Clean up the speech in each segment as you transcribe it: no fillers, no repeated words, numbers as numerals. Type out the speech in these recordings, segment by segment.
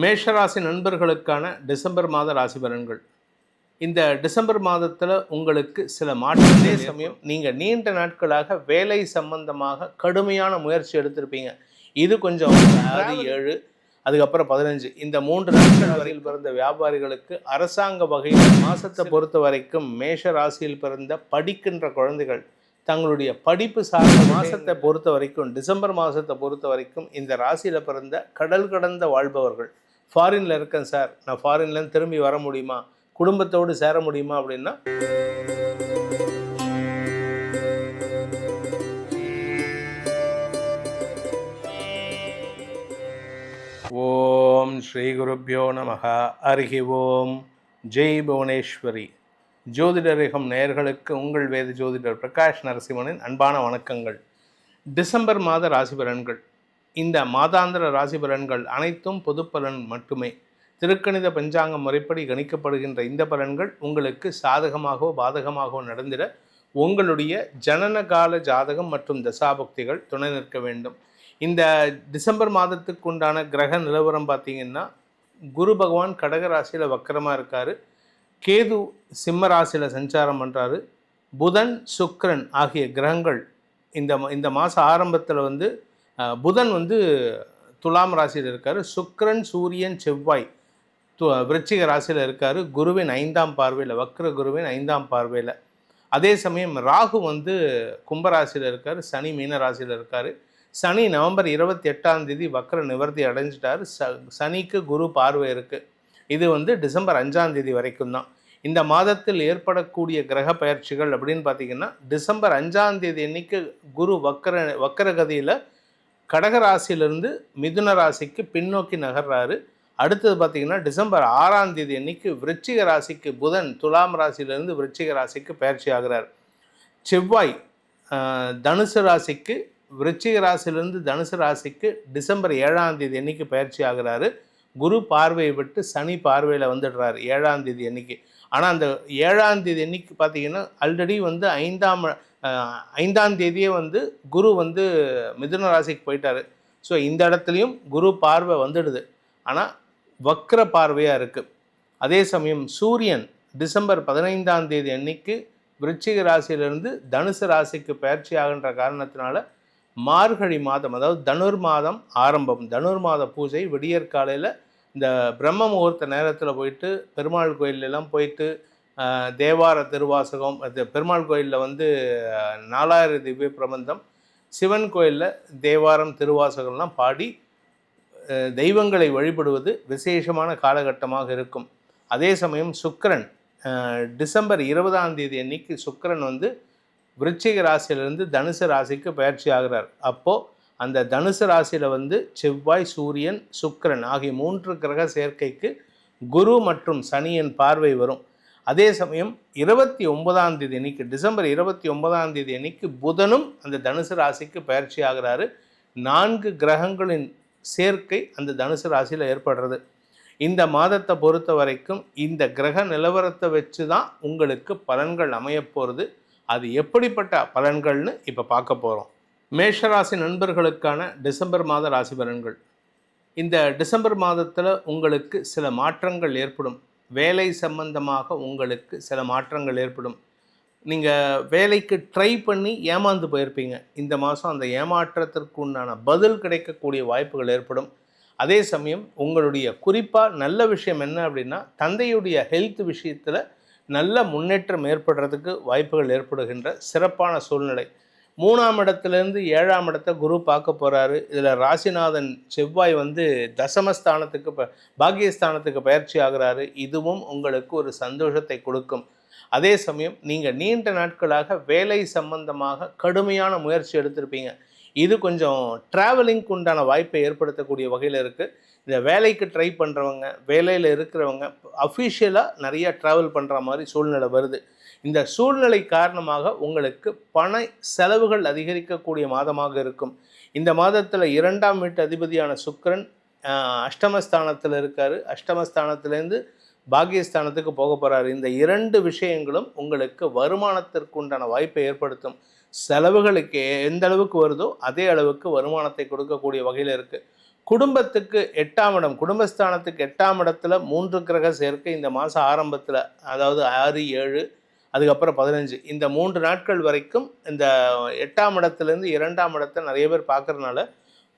மேஷராசி நண்பர்களுக்கான டிசம்பர் மாத ராசி பலன்கள். இந்த டிசம்பர் மாதத்தில் உங்களுக்கு சில மாற்றங்களே சமயம் நீங்கள் நீண்ட நாட்களாக வேலை சம்பந்தமாக கடுமையான முயற்சி எடுத்திருப்பீங்க. இது கொஞ்சம் 7 அதுக்கப்புறம் 15 இந்த 3 நாட்கள் வரையில் பிறந்த வியாபாரிகளுக்கு அரசாங்க வகையில் மாதத்தை பொறுத்த வரைக்கும் மேஷ ராசியில் பிறந்த படிக்கின்ற குழந்தைகள் தங்களுடைய படிப்பு சார்ந்த மாதத்தை பொறுத்த வரைக்கும் டிசம்பர் மாதத்தை பொறுத்த வரைக்கும் இந்த ராசியில் பிறந்த கடல் கடந்த வாழ்பவர்கள், ஃபாரினில் இருக்கேன் சார், நான் ஃபாரின்லேருந்து திரும்பி வர முடியுமா, குடும்பத்தோடு சேர முடியுமா அப்படின்னா ஓம் ஸ்ரீ குருப்யோ நமஹ. ஹரிஹி ஓம். ஜெய் புவனேஸ்வரி. ஜோதிடரகம் நேயர்களுக்கு உங்கள் வேத ஜோதிடர் பிரகாஷ் நரசிம்மனின் அன்பான வணக்கங்கள். டிசம்பர் மாத ராசி பலன்கள். இந்த மாதாந்திர ராசி பலன்கள் அனைத்தும் பொது பலன் மட்டுமே. திருக்கணித பஞ்சாங்க முறைப்படி கணிக்கப்படுகின்ற இந்த பலன்கள் உங்களுக்கு சாதகமாகவோ பாதகமாகவோ நடந்திட உங்களுடைய ஜனன கால ஜாதகம் மற்றும் தசாபக்திகள் துணை நிற்க வேண்டும். இந்த டிசம்பர் மாதத்துக்கு உண்டான கிரக நிலவரம் பார்த்திங்கன்னா, குரு பகவான் கடக ராசியில் வக்கரமாக இருக்கார், கேது சிம்ம ராசியில் சஞ்சாரம் பண்ணுறாரு, புதன் சுக்கிரன் ஆகிய கிரகங்கள் இந்த மாத ஆரம்பத்தில் புதன் துலாம் ராசியில் இருக்கார், சுக்கிரன் சூரியன் செவ்வாய் விருச்சிக ராசியில் இருக்கார், குருவின் 5ஆம் பார்வையில், வக்ர குருவின் 5ஆம் பார்வையில். அதே சமயம் ராகு கும்பராசியில் இருக்கார், சனி மீன ராசியில் இருக்கார். சனி நவம்பர் 28 வக்ர நிவர்த்தி அடைஞ்சிட்டார். சனிக்கு குரு பார்வை இருக்குது. இது டிசம்பர் 5 வரைக்கும் தான். இந்த மாதத்தில் ஏற்படக்கூடிய கிரக பயிற்சிகள் அப்படின்னு பார்த்திங்கன்னா, டிசம்பர் 5 அன்னைக்கு குரு வக்கரகதியில் கடகராசியிலிருந்து மிதுன ராசிக்கு பின்னோக்கி நகர்றாரு. அடுத்தது பார்த்திங்கன்னா, டிசம்பர் 6 அன்னைக்கு விருச்சிக ராசிக்கு புதன் துலாம் ராசியிலிருந்து விருச்சிக ராசிக்கு பயிற்சி ஆகிறார். செவ்வாய் தனுசு ராசிக்கு விருச்சிக ராசியிலிருந்து தனுசு ராசிக்கு டிசம்பர் 7 அன்னைக்கு பயிற்சி ஆகிறாரு. குரு பார்வையை விட்டு சனி பார்வையில் வந்துடுறாரு 7 அன்னைக்கு. ஆனால் அந்த 7 அன்னைக்கு பார்த்தீங்கன்னா ஆல்ரெடி 5ஆம் தேதியே குரு மிதுன ராசிக்கு போயிட்டாரு. ஸோ இந்த இடத்துலையும் குரு பார்வை வந்துடுது, ஆனால் வக்ர பார்வையாக இருக்குது. அதே சமயம் சூரியன் டிசம்பர் 15 அன்னைக்கு விருச்சிக ராசியிலிருந்து தனுசு ராசிக்கு பயிற்சி ஆகின்ற காரணத்தினால மார்கழி மாதம், அதாவது தனுர் மாதம் ஆரம்பம், தனுர் மாத பூஜை விடியற்காலையில் இந்த பிரம்ம முகூர்த்த நேரத்தில் போயிட்டு பெருமாள் கோயிலெல்லாம் போயிட்டு தேவார திருவாசகம், பெருமாள் கோயிலில் 4000 திவ்ய பிரபந்தம், சிவன் கோயிலில் தேவாரம் திருவாசகம்லாம் பாடி தெய்வங்களை வழிபடுவது விசேஷமான காலகட்டமாக இருக்கும். அதே சமயம் சுக்கிரன் டிசம்பர் 20 அன்னைக்கு சுக்கிரன் விருச்சிக ராசியிலிருந்து தனுசு ராசிக்கு பயிற்சி ஆகிறார். அப்போது அந்த தனுசு ராசியில் செவ்வாய் சூரியன் சுக்கிரன் ஆகிய 3 கிரக சேர்க்கைக்கு குரு மற்றும் சனியின் பார்வை வரும். அதே சமயம் 29 அன்னைக்கு டிசம்பர் 29 அன்னைக்கு புதனும் அந்த தனுசு ராசிக்கு பயிற்சி ஆகிறாரு. 4 கிரகங்களின் சேர்க்கை அந்த தனுசு ராசியில் ஏற்படுறது. இந்த மாதத்தை பொறுத்த வரைக்கும் இந்த கிரக நிலவரத்தை வச்சு தான் உங்களுக்கு பலன்கள் அமையப்போகிறது. அது எப்படிப்பட்ட பலன்கள்னு இப்போ பார்க்க போகிறோம். மேஷராசி நண்பர்களுக்கான டிசம்பர் மாத ராசி பலன்கள். இந்த டிசம்பர் மாதத்தில் உங்களுக்கு சில மாற்றங்கள் ஏற்படும். வேலை சம்பந்தமாக உங்களுக்கு சில மாற்றங்கள் ஏற்படும். நீங்கள் வேலைக்கு ட்ரை பண்ணி ஏமாந்து போயிருப்பீங்க. இந்த மாதம் அந்த ஏமாற்றத்திற்கு உண்டான பதில் கிடைக்கக்கூடிய வாய்ப்புகள் ஏற்படும். அதே சமயம் உங்களுடைய குறிப்பாக நல்ல விஷயம் என்ன அப்படின்னா, தந்தையுடைய ஹெல்த் விஷயத்தில் நல்ல முன்னேற்றம் ஏற்படுறதுக்கு வாய்ப்புகள் ஏற்படுகின்ற சிறப்பான சூழ்நிலை. 3ஆம் இடத்துலேருந்து 7ஆம் இடத்தை குரு பார்க்க போகிறாரு. இதில் ராசிநாதன் செவ்வாய் தசமஸ்தானத்துக்கு பாக்கியஸ்தானத்துக்கு பயிற்சி ஆகிறாரு. இதுவும் உங்களுக்கு ஒரு சந்தோஷத்தை கொடுக்கும். அதே சமயம் நீங்கள் நீண்ட நாட்களாக வேலை சம்பந்தமாக கடுமையான முயற்சி எடுத்திருப்பீங்க. இது கொஞ்சம் ட்ராவலிங்க்கு உண்டான வாய்ப்பை ஏற்படுத்தக்கூடிய வகையில் இருக்குது. இந்த வேலைக்கு ட்ரை பண்ணுறவங்க, வேலையில் இருக்கிறவங்க அஃபிஷியலாக நிறையா ட்ராவல் பண்ணுற மாதிரி சூழ்நிலை வருது. இந்த சூழ்நிலை காரணமாக உங்களுக்கு பண செலவுகள் அதிகரிக்கக்கூடிய மாதமாக இருக்கும். இந்த மாதத்தில் 2ஆம் வீட்டு அதிபதியான சுக்கிரன் அஷ்டமஸ்தானத்தில் இருக்கார். அஷ்டமஸ்தானத்திலேருந்து பாக்கியஸ்தானத்துக்கு போக போகிறாரு. இந்த 2 விஷயங்களும் உங்களுக்கு வருமானத்திற்கு உண்டான வாய்ப்பை ஏற்படுத்தும். செலவுகளுக்கு எந்த அளவுக்கு வருதோ அதே அளவுக்கு வருமானத்தை கொடுக்கக்கூடிய வகையில் இருக்குது. குடும்பத்துக்கு 8ஆம் இடம், குடும்பஸ்தானத்துக்கு 8ஆம் இடத்துல 3 கிரக சேர்க்கை இந்த மாதம் ஆரம்பத்தில், அதாவது 6, 7 அதுக்கப்புறம் 15 இந்த 3 நாட்கள் வரைக்கும் இந்த 8ஆம் இடத்துலேருந்து 2ஆம் இடத்தை நிறைய பேர் பார்க்குறதுனால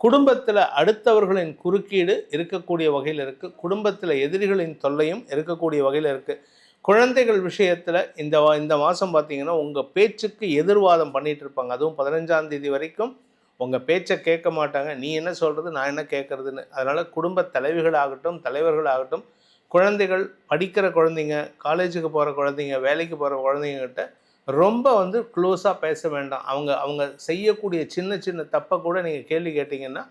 குடும்பத்தில் அடுத்தவர்களின் குறுக்கீடு இருக்கக்கூடிய வகையில் இருக்குது. குடும்பத்தில் எதிரிகளின் தொல்லையும் இருக்கக்கூடிய வகையில் இருக்குது. குழந்தைகள் விஷயத்தில் இந்த மாதம் பார்த்திங்கன்னா உங்கள் பேச்சுக்கு எதிர்வாதம் பண்ணிகிட்டு இருப்பாங்க. அதுவும் 15ஆம் தேதி வரைக்கும் உங்கள் பேச்சை கேட்க மாட்டாங்க. நீ என்ன சொல்கிறது, நான் என்ன கேட்குறதுன்னு. அதனால் குடும்ப தலைவிகளாகட்டும் தலைவர்களாகட்டும், குழந்தைகள், படிக்கிற குழந்தைங்க, காலேஜுக்கு போகிற குழந்தைங்க, வேலைக்கு போகிற குழந்தைங்ககிட்ட ரொம்ப க்ளோஸாக பேச வேண்டாம். அவங்க செய்யக்கூடிய சின்ன சின்ன தப்பை கூட நீங்கள் கேள்வி கேட்டிங்கன்னா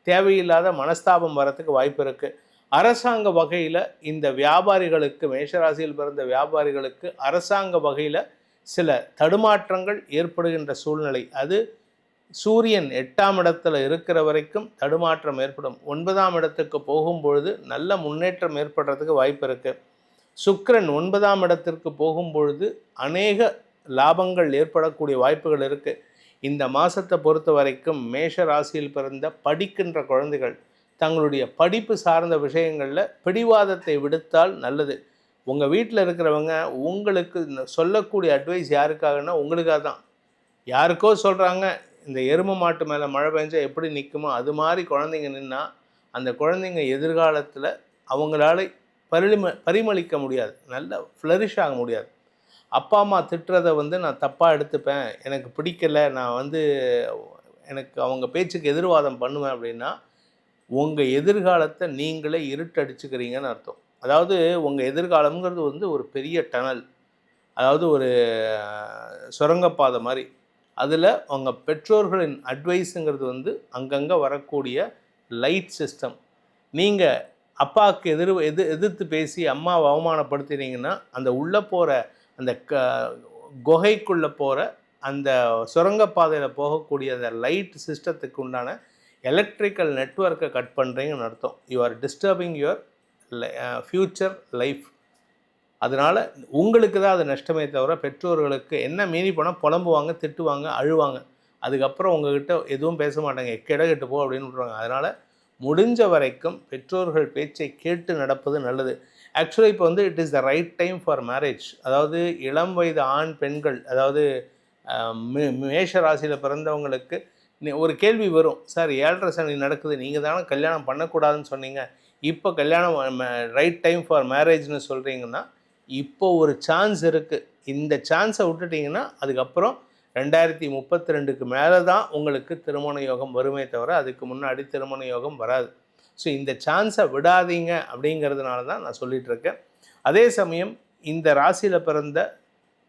தேவையில்லாத மனஸ்தாபம் வரத்துக்கு வாய்ப்பு இருக்குது. அரசாங்க வகையில் இந்த வியாபாரிகளுக்கு, மேஷராசியில் பிறந்த வியாபாரிகளுக்கு அரசாங்க வகையில் சில தடுமாற்றங்கள் ஏற்படுகின்ற சூழ்நிலை. அது சூரியன் 8ஆம் இடத்துல இருக்கிற வரைக்கும் தடுமாற்றம் ஏற்படும். 9ஆம் இடத்துக்கு போகும்பொழுது நல்ல முன்னேற்றம் ஏற்படுறதுக்கு வாய்ப்பு இருக்குது. சுக்கிரன் 9ஆம் இடத்திற்கு போகும்பொழுது அநேக லாபங்கள் ஏற்படக்கூடிய வாய்ப்புகள் இருக்குது. இந்த மாதத்தை பொறுத்த வரைக்கும் மேஷ ராசியில் பிறந்த படிக்கின்ற குழந்தைகள் தங்களுடைய படிப்பு சார்ந்த விஷயங்களில் பிடிவாதத்தை விடுத்தால் நல்லது. உங்கள் வீட்டில் இருக்கிறவங்க உங்களுக்கு சொல்லக்கூடிய அட்வைஸ் யாருக்காகனா உங்களுக்காக தான். யாருக்கோ சொல்கிறாங்க, இந்த எருமை மாட்டு மேலே மழை பெஞ்சால் எப்படி நிற்குமோ அது மாதிரி குழந்தைங்க நின்னால் அந்த குழந்தைங்க எதிர்காலத்தில் அவங்களால பரிமளிக்க முடியாது, நல்ல ஃப்ளரிஷ் ஆக முடியாது. அப்பா அம்மா திட்டுறதை நான் தப்பாக எடுத்துப்பேன், எனக்கு பிடிக்கலை, நான் எனக்கு அவங்க பேச்சுக்கு எதிர்வாதம் பண்ணுவேன் அப்படின்னா உங்கள் எதிர்காலத்தை நீங்களே இருட்டடிச்சுக்கிறீங்கன்னு அர்த்தம். அதாவது உங்கள் எதிர்காலம்ங்கிறது ஒரு பெரிய டனல், அதாவது ஒரு சுரங்கப்பாதை மாதிரி. அதில் உங்கள் பெற்றோர்களின் அட்வைஸுங்கிறது அங்கங்கே வரக்கூடிய லைட் சிஸ்டம். நீங்கள் அப்பாவுக்கு எதிர்த்து பேசி அம்மாவை அவமானப்படுத்தினீங்கன்னா அந்த உள்ளே போகிற அந்த குகைக்குள்ளே போகிற அந்த சுரங்கப்பாதையில் போகக்கூடிய அந்த லைட் சிஸ்டத்துக்கு உண்டான எலக்ட்ரிக்கல் நெட்வொர்க்கை கட் பண்ணுறீங்கன்னு அர்த்தம். You are disturbing your future life. அதனால் உங்களுக்கு தான் அது நஷ்டமே தவிர பெற்றோர்களுக்கு என்ன மீறி போனால் புலம்புவாங்க, திட்டுவாங்க, அழுவாங்க. அதுக்கப்புறம் உங்கள்கிட்ட எதுவும் பேச மாட்டாங்க, எக்கெட்டு போ அப்படின்னு விட்ருவாங்க. அதனால் முடிஞ்ச வரைக்கும் பெற்றோர்கள் பேச்சை கேட்டு நடப்பது நல்லது. ஆக்சுவலாக இப்போ it is the right time for marriage. அதாவது இளம் வயது ஆண் பெண்கள், அதாவது மேஷ ராசியில் பிறந்தவங்களுக்கு ஒரு கேள்வி வரும், சார் 7.5 சனி நடக்குது, நீங்கள் தானே கல்யாணம் பண்ணக்கூடாதுன்னு சொன்னீங்க, இப்போ கல்யாணம் ரைட் டைம் ஃபார் மேரேஜ்னு சொல்கிறீங்கன்னா இப்போ ஒரு சான்ஸ் இருக்குது. இந்த சான்ஸை விட்டுட்டிங்கன்னா அதுக்கப்புறம் 2032க்கு மேலே தான் உங்களுக்கு திருமண யோகம் வருமே தவிர அதுக்கு முன்னாடி திருமண யோகம் வராது. ஸோ இந்த சான்ஸை விடாதீங்க அப்படிங்கிறதுனால தான் நான் சொல்லிகிட்ருக்கேன். அதே சமயம் இந்த ராசியில் பிறந்த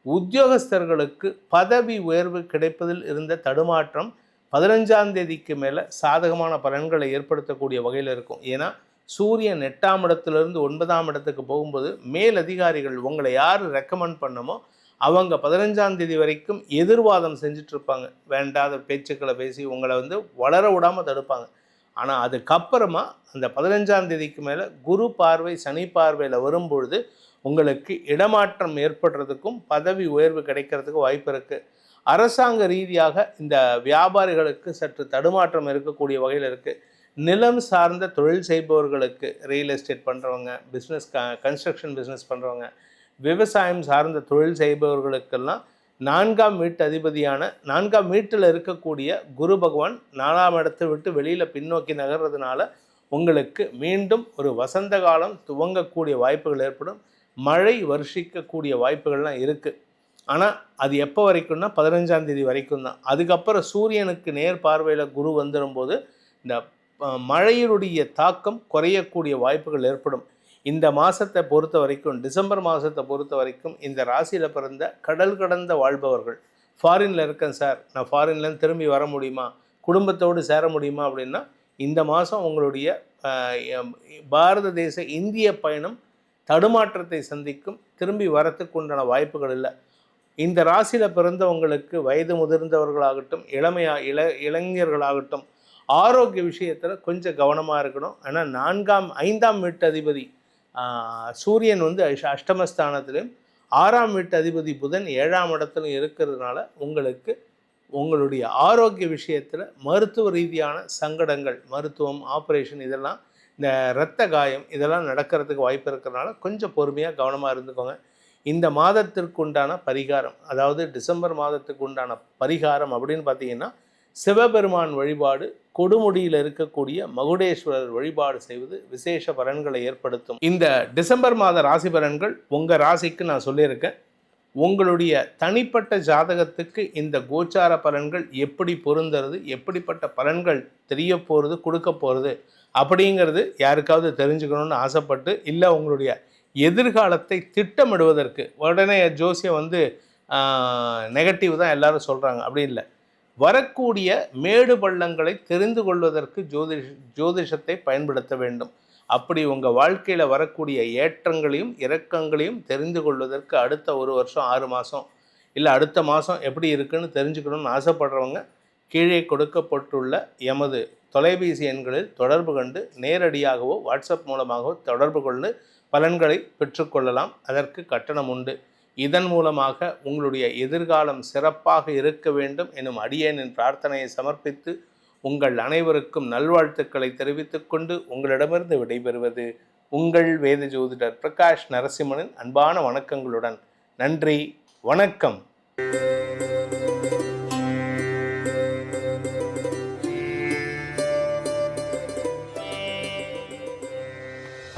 உத்தியோகஸ்தர்களுக்கு பதவி உயர்வு கிடைப்பதில் இருந்த தடுமாற்றம் 15ஆம் தேதிக்கு மேலே சாதகமான பலன்களை ஏற்படுத்தக்கூடிய வகையில் இருக்கும். ஏன்னா சூரியன் 8ஆம் இடத்துலேருந்து 9ஆம் இடத்துக்கு போகும்போது மேல் அதிகாரிகள் உங்களை யார் ரெக்கமெண்ட் பண்ணமோ அவங்க 15ஆம் தேதி வரைக்கும் எதிர்வாதம் செஞ்சிட்ருப்பாங்க. வேண்டாத பேச்சுக்களை பேசி உங்களை வளர விடாமல் தடுப்பாங்க. ஆனால் அதுக்கப்புறமா அந்த 15ஆம் தேதிக்கு மேலே குரு பார்வை சனி பார்வையில் வரும்பொழுது உங்களுக்கு இடமாற்றம் ஏற்படுறதுக்கும் பதவி உயர்வு கிடைக்கிறதுக்கும் வாய்ப்பு இருக்குது. அரசாங்க ரீதியாக இந்த வியாபாரிகளுக்கு சற்று தடுமாற்றம் இருக்கக்கூடிய வகையில் இருக்குது. நிலம் சார்ந்த தொழில் செய்பவர்களுக்கு, ரியல் எஸ்டேட் பண்ணுறவங்க, கன்ஸ்ட்ரக்ஷன் பிஸ்னஸ் பண்ணுறவங்க, விவசாயம் சார்ந்த தொழில் செய்பவர்களுக்கெல்லாம் 4ஆம் வீட்டு அதிபதியான 4ஆம் வீட்டில் இருக்கக்கூடிய குரு பகவான் 4ஆம் இடத்தை விட்டு வெளியில் பின்னோக்கி நகர்றதுனால உங்களுக்கு மீண்டும் ஒரு வசந்த காலம் துவங்கக்கூடிய வாய்ப்புகள் ஏற்படும். மழை வருஷிக்கக்கூடிய வாய்ப்புகள்லாம் இருக்குது. ஆனால் அது எப்போ வரைக்கும்னா 15ஆம் தேதி வரைக்கும் தான். அதுக்கப்புறம் சூரியனுக்கு நேர் பார்வையில் குரு வந்துடும்போது இந்த மழையினுடைய தாக்கம் குறையக்கூடிய வாய்ப்புகள் ஏற்படும். இந்த மாதத்தை பொறுத்த வரைக்கும், டிசம்பர் மாதத்தை பொறுத்த வரைக்கும் இந்த ராசியில் பிறந்த கடல் கடந்த வாழ்பவர்கள், ஃபாரினில் இருக்கேன் சார், நான் ஃபாரின்லேருந்து திரும்பி வர முடியுமா, குடும்பத்தோடு சேர முடியுமா அப்படின்னா இந்த மாதம் உங்களுடைய பாரத தேச இந்திய பயணம் தடுமாற்றத்தை சந்திக்கும். திரும்பி வரத்துக்கு உண்டான வாய்ப்புகள் இல்லை. இந்த ராசியில் பிறந்தவங்களுக்கு வயது முதிர்ந்தவர்களாகட்டும், இளைஞர்களாகட்டும் ஆரோக்கிய விஷயத்தில் கொஞ்சம் கவனமாக இருக்கணும். ஆனால் 5ஆம் வீட்டு அதிபதி சூரியன் அஷ்டமஸ்தானத்திலும் 6ஆம் வீட்டு அதிபதி புதன் 7ஆம் இடத்துலையும் இருக்கிறதுனால உங்களுக்கு உங்களுடைய ஆரோக்கிய விஷயத்தில் மருத்துவ ரீதியான சங்கடங்கள், மருத்துவம், ஆப்ரேஷன் இதெல்லாம், இந்த இரத்த காயம் இதெல்லாம் நடக்கிறதுக்கு வாய்ப்பு இருக்கிறதுனால கொஞ்சம் பொறுமையாக கவனமாக இருந்துக்கோங்க. இந்த மாதத்திற்கு உண்டான பரிகாரம், அதாவது டிசம்பர் மாதத்துக்கு உண்டான பரிகாரம் அப்படின்னு பார்த்தீங்கன்னா, சிவபெருமான் வழிபாடு, கொடுமுடியில் இருக்கக்கூடிய மகுடேஸ்வரர் வழிபாடு செய்வது விசேஷ பலன்களை ஏற்படுத்தும். இந்த டிசம்பர் மாத ராசி பலன்கள் உங்கள் ராசிக்கு நான் சொல்லியிருக்கேன். உங்களுடைய தனிப்பட்ட ஜாதகத்துக்கு இந்த கோச்சார பலன்கள் எப்படி பொருந்துறது, எப்படிப்பட்ட பலன்கள் தெரிய போகிறது, கொடுக்க போகிறது அப்படிங்கிறது யாருக்காவது தெரிஞ்சுக்கணும்னு ஆசைப்பட்டு, இல்லை உங்களுடைய எதிர்காலத்தை திட்டமிடுவதற்கு, உடனே ஜோசியம் வந்து நெகட்டிவ் தான் எல்லாரும் சொல்கிறாங்க அப்படி இல்லை, வரக்கூடிய மேடு பள்ளங்களை தெரிந்து கொள்வதற்கு ஜோதிஷத்தை பயன்படுத்த வேண்டும். அப்படி உங்கள் வாழ்க்கையில் வரக்கூடிய ஏற்றங்களையும் இறக்கங்களையும் தெரிந்து கொள்வதற்கு அடுத்த 1 வருஷம் 6 மாதம் இல்லை அடுத்த மாதம் எப்படி இருக்குன்னு தெரிஞ்சுக்கணும்னு ஆசைப்படுறவங்க கீழே கொடுக்கப்பட்டுள்ள எமது தொலைபேசி எண்களில் தொடர்பு கொண்டு நேரடியாகவோ வாட்ஸ்அப் மூலமாகவோ தொடர்பு கொண்டு பலன்களை பெற்றுக்கொள்ளலாம். அதற்கு கட்டணம் உண்டு. இதன் மூலமாக உங்களுடைய எதிர்காலம் சிறப்பாக இருக்க வேண்டும் எனும் அடியேனின் பிரார்த்தனையை சமர்ப்பித்து உங்கள் அனைவருக்கும் நல்வாழ்த்துக்களை தெரிவித்துக் கொண்டு உங்களிடமிருந்து விடைபெறுவது உங்கள் வேத ஜோதிடர் பிரகாஷ் நரசிம்மனின் அன்பான வணக்கங்களுடன். நன்றி, வணக்கம்.